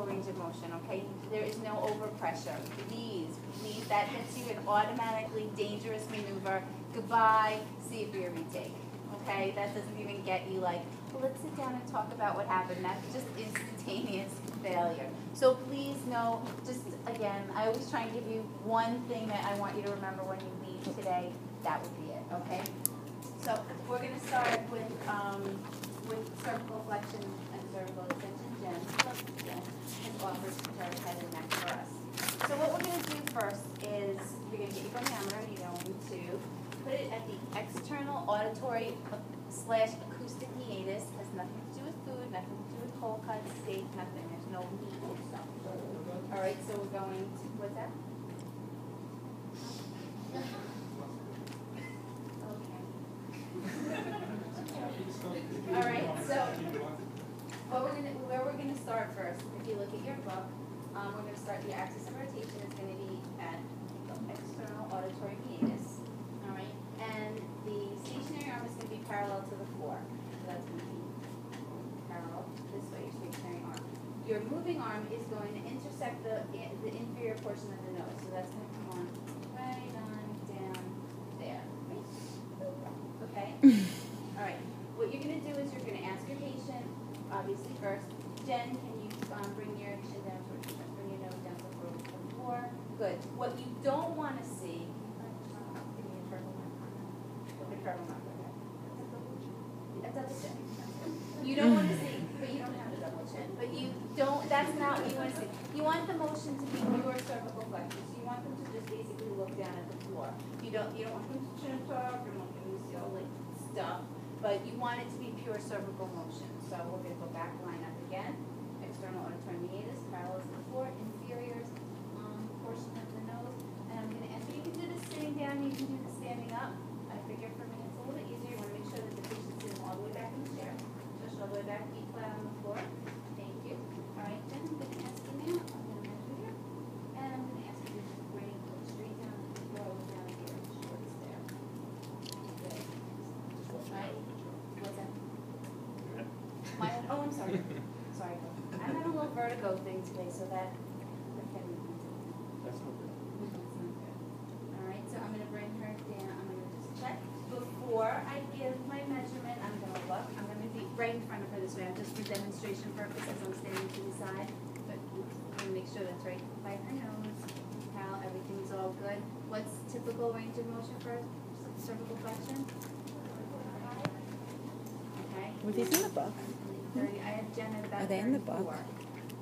typical range of motion, okay? There is no overpressure. Please, that hits you an automatically dangerous maneuver. Goodbye, see you for your retake, okay? That doesn't even get you like, well, let's sit down and talk about what happened. That's just instantaneous failure. So please know, just again, I always try and give you one thing that I want you to remember when you leave today. That would be it, okay? So we're going to start with cervical flexion and cervical extension. Jen has offered her head and neck for us. So what we're going to do first is you're going to get your goniometer. You're going to put it at the external auditory / acoustic hiatus. Has nothing to do with food, nothing to do with cold cuts, steak, nothing. There's no meat and stuff. All right, so we're going to, what's that? All right, so where we're going to start first, if you look at your book, we're going to start the axis of rotation is going to be at the external auditory hiatus. All right, and the stationary arm is going to be parallel to the floor. So that's going to be parallel this way, your stationary arm. Your moving arm is going to intersect the inferior portion of the nose. So that's going to come on right on down there. Okay? All right. What you're going to do is you're going to ask your patient, obviously first, Jen, can you bring your chin down towards your chest, bring your nose down to the floor? Good. What you don't want to see, give me a turtleneck. Look at turtleneck. That's double chin. You don't want to see, but you don't have a double chin. But you don't, that's not what you want to see. You want the motion to be pure cervical flexion. So you want them to just basically look down at the floor. You don't want them to chin up, you don't want them to see all like stuff. But you want it to be pure cervical motion. So we're going to go back, line up again. External auditory hiatus, parallel to the floor, inferior portion of the nose. And I'm going to ask you, you can do this sitting down, you can do this standing up. I figure for me it's a little bit easier. You want to make sure that the patient's sitting all the way back in the chair. Just all the way back, feet flat on the floor. Thank you. All right, Jen, I'm going to ask you now. I'm going to measure here. And I'm going to ask you to just bring it straight down to the floor, down here, shorts there. Good. All right. What's that? Oh, I'm sorry. Sorry. I'm having a little vertigo thing today, so that can be. That's not good. That's not good. All right, so I'm going to bring her down. I'm going to just check. Before I give my measurement, I'm going to look. I'm going to be right in front of her this way. I'm just for demonstration purposes. I'm standing to the side. But I'm going to make sure that's right by her nose. How everything's all good. What's typical range of motion for cervical flexion? Okay. Were these in the book? 30. I have Jen at about Are they in the book? 34.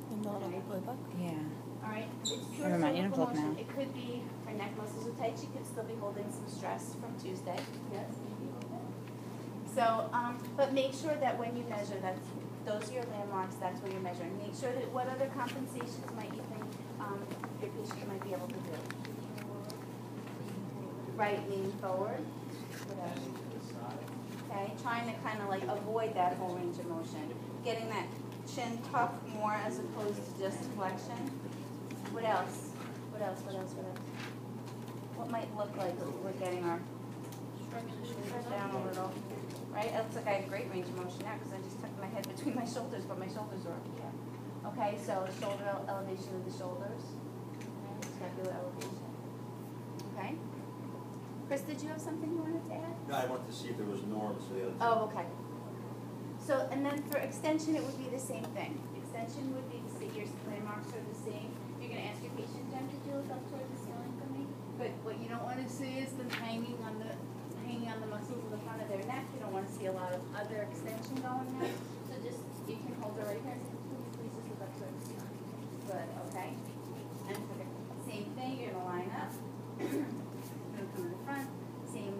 In the little blue book? Yeah. All right. It's pure Never mind, you don't cervical look now. motion. It could be her neck muscles are tight. She could still be holding some stress from Tuesday. Yes. So, but make sure that when you measure, those are your landmarks. That's where you're measuring. Make sure that what other compensations might you think your patient might be able to do. Right, lean forward. What else? Okay, trying to kind of like avoid that whole range of motion. Getting that chin tucked more as opposed to just flexion. What else? What else? What might look like we're getting our shoulders down a little, right? It looks like I have great range of motion now because I just tucked my head between my shoulders, but my shoulders are up here. Okay, so shoulder elevation of the shoulders. Okay, scapular elevation. Okay. Chris, did you have something you wanted to add? No, I wanted to see if there was norms for the other two. Oh, okay. So, and then for extension, it would be the same thing. Extension would be the same, your landmarks are the same. You're going to ask your patient, Jen, could you look up toward the ceiling for me? But what you don't want to see is them hanging on the muscles of the front of their neck. You don't want to see a lot of other extension going there. So just, you can hold her right here. Please just look up toward the ceiling. Good, okay. And for the same thing, you're going to line up. Come in the front, same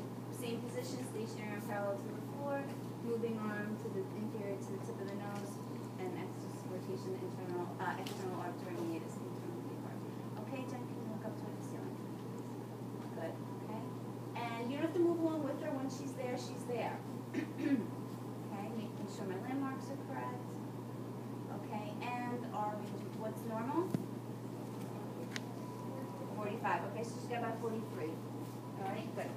position, stationary arm parallel to the floor, moving arm to the inferior to the tip of the nose, and axis rotation external auditory hiatus internal deep. Okay, Jen, can you look up toward the ceiling? Good. Okay. And you don't have to move along with her. When she's there, she's there. Okay, making sure my landmarks are correct. Okay, and what's normal? 45. Okay, so she's got about 43. All right, good.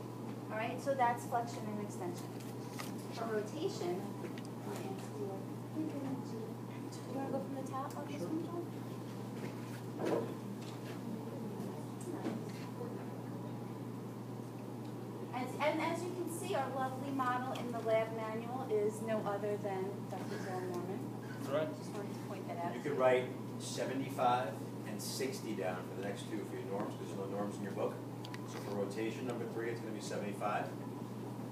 All right, so that's flexion and extension. For rotation, do you want to go from the top on this one, John? and as you can see, our lovely model in the lab manual is no other than Dr. Joel Norman. Right. Just wanted to point that out. You could write 75 and 60 down for the next two for your norms, because there's no norms in your book. So for rotation number 3, it's going to be 75,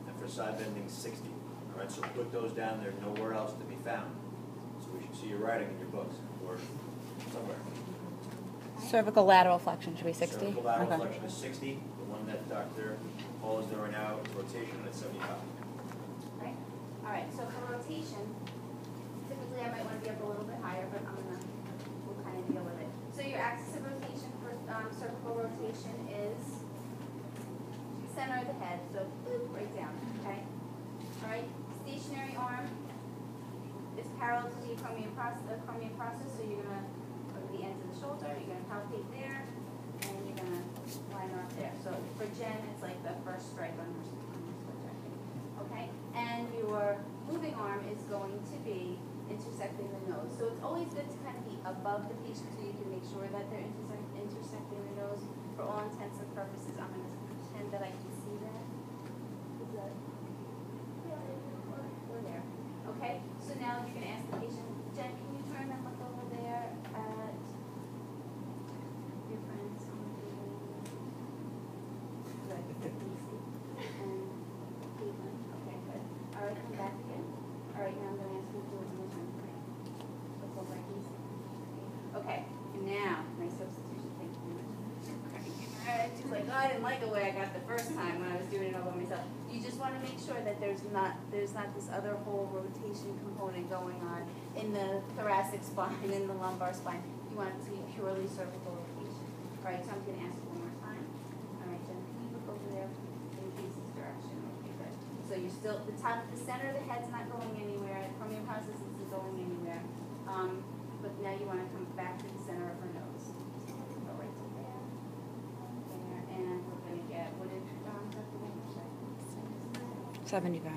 and for side bending, 60. All right, so put those down there, nowhere else to be found. So we should see your writing in your books, or somewhere. Cervical lateral flexion should be 60? Cervical lateral Okay. flexion is 60. The one that Dr. Paul is doing now is rotation at 75. Right? All right, so for rotation, typically I might want to be up a little bit higher, but we'll kind of deal with it. So your axis of rotation for cervical rotation is center of the head, so boop, right down, okay? All right, stationary arm is parallel to the acromion process, so you're going to go to the ends of the shoulder, you're going to palpate there, and you're going to line her up there. So for Jen, it's like the first stripe on her split. Okay? And your moving arm is going to be intersecting the nose. So it's always good to kind of be above the patient so you can make sure that they're intersecting the nose. For all intents and purposes, I'm going to pretend that I can see that. Is that? Yeah, or there. Okay? So now you're going to ask the patient, Jen, can you turn and look over there at your friends? Okay, good. All right, come back again. All right, now I'm going to ask you to do it one more time. Look over at Easy. Okay, and now, my substitution, thank you. All right, she's like, oh, I didn't like the way I got the first time when I was doing it all by myself. You just want to make sure that there's not this other whole rotation component going on in the thoracic spine, in the lumbar spine. You want it to be purely cervical rotation. All right, so I'm going to ask you one more time. All right, Jen, can you look over there in Casey's direction? Okay, good. So you're still, the center of the head's not going anywhere. The acromion process isn't going anywhere. But now you want to come back to the center of her nose. So go right to there. And we're going to get, what did Dr. Williams say? 75.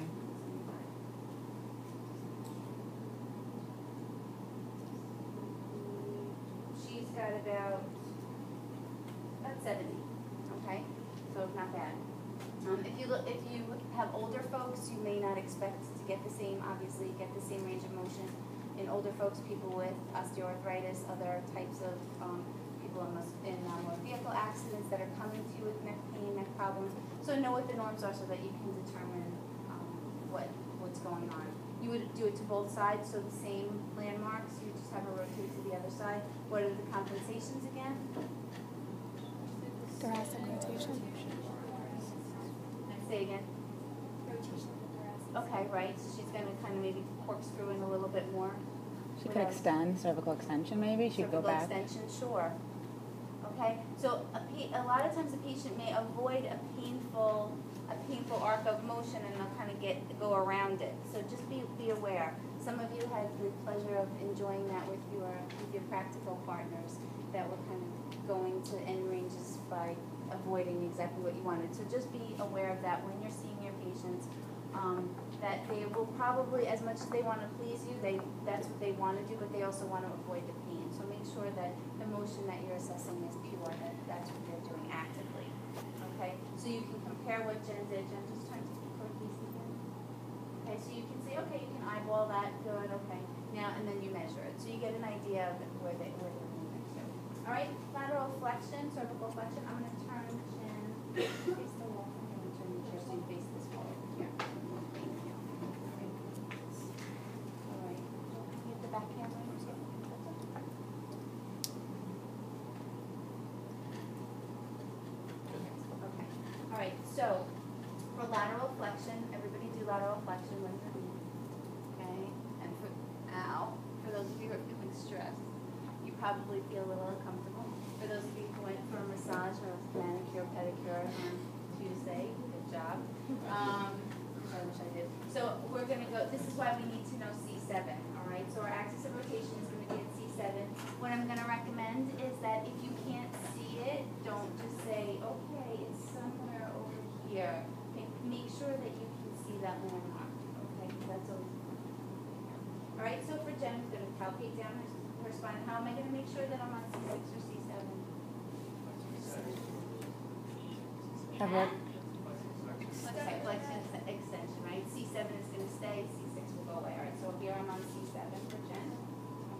She's got about 70, okay? So not bad. If you have older folks, you may not expect to get the same, obviously, get the same range of motion. In older folks, people with osteoarthritis, other types of people in motor vehicle accidents that are coming to you with neck pain, neck problems. So know what the norms are so that you can determine what's going on. You would do it to both sides, so the same landmarks, you just have her rotate to the other side. What are the compensations again? Thoracic rotation. Say again. Rotation of the thoracic. Okay, right, so she's going to kind of maybe corkscrew in a little bit more. She could extend, cervical extension maybe, she could go back. Cervical extension, sure. Okay, so a lot of times a patient may avoid a painful arc of motion and they'll kind of go around it. So just be aware. Some of you had the pleasure of enjoying that with your practical partners that were kind of going to end ranges by avoiding exactly what you wanted. So just be aware of that when you're seeing your patients. That they will probably, as much as they want to please you, that's what they want to do, but they also want to avoid the pain. So make sure that the motion that you're assessing is pure, that's what they're doing actively. Okay? So you can compare what Jen did. Jen, just turn toward Casey again. Okay, so you can say, okay, you can eyeball that, good, okay. Now, and then you measure it. So you get an idea of where they're moving to. All right, lateral flexion, cervical flexion. I'm going to turn Jen, face the wall. I'm going to turn the chair so you face this wall over here. Thank you. All right. You have the back camera? Okay. All right, so for lateral flexion, everybody do lateral flexion when you're in. Okay? And for those of you who are feeling stressed, you probably feel a little uncomfortable. For those of you who went for a massage or a manicure, pedicure on Tuesday, good job. I wish I did. So we're going to go, this is why we need to know C7, all right? So our axis of rotation is going to be at C7. What I'm going to recommend is that if you can't see it, don't just say, okay, it's somewhere over here. Make sure that you can see that landmark, okay? That's always important. All right, so for Jen, I'm going to palpate down her spine. How am I going to make sure that I'm on C6 or C7? Have her Okay. arm on C7 for Jen,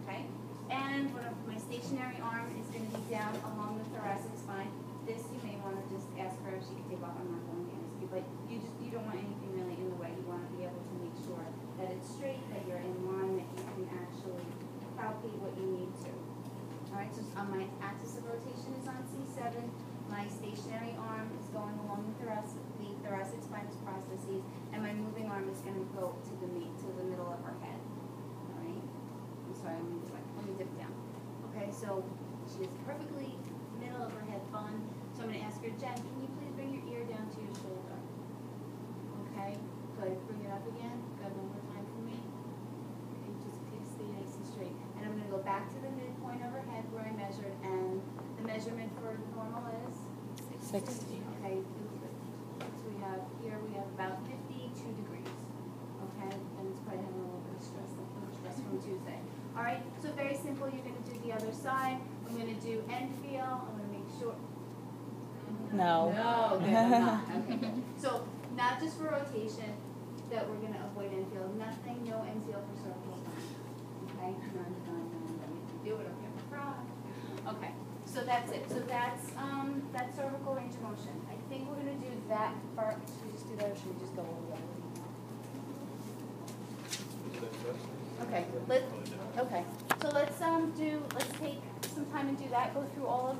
okay? And my stationary arm is gonna be down along the thoracic spine. This, you may wanna just ask her if she can take off, I'm not going to ask you, but you don't want anything really in the way. You wanna be able to make sure that it's straight, that you're in line, that you can actually palpate what you need to. Alright, so my axis of rotation is on C7. My stationary arm is going along the thoracic spinous processes, and my moving arm is gonna go to the middle of her head. Alright? I'm sorry, let me dip down. Okay, so she is perfectly middle of her head bun. So I'm gonna ask her, Jen, can you please bring your ear down to your shoulder? Okay, good. Bring it up again. Good, one more time for me. Okay, just stay nice and straight. And I'm gonna go back to the midpoint of her head where I measured, and the measurement for normal is 60. Okay, so we have about 52 degrees. Okay, and it's probably having a little bit of stress from Tuesday. All right, so very simple. You're gonna do the other side. I'm gonna do end feel. I'm gonna make sure. No. No, good, I'm not. Okay, good. So not just for rotation that we're gonna avoid end feel. Nothing, no end feel for cervical spine. Okay, none. If you do it, I'm gonna cry. Okay, so that's it. So that's cervical range of motion. I think we're gonna do that part. Should we just do that, or should we just go over that? Okay, so let's take some time and do that. Go through all of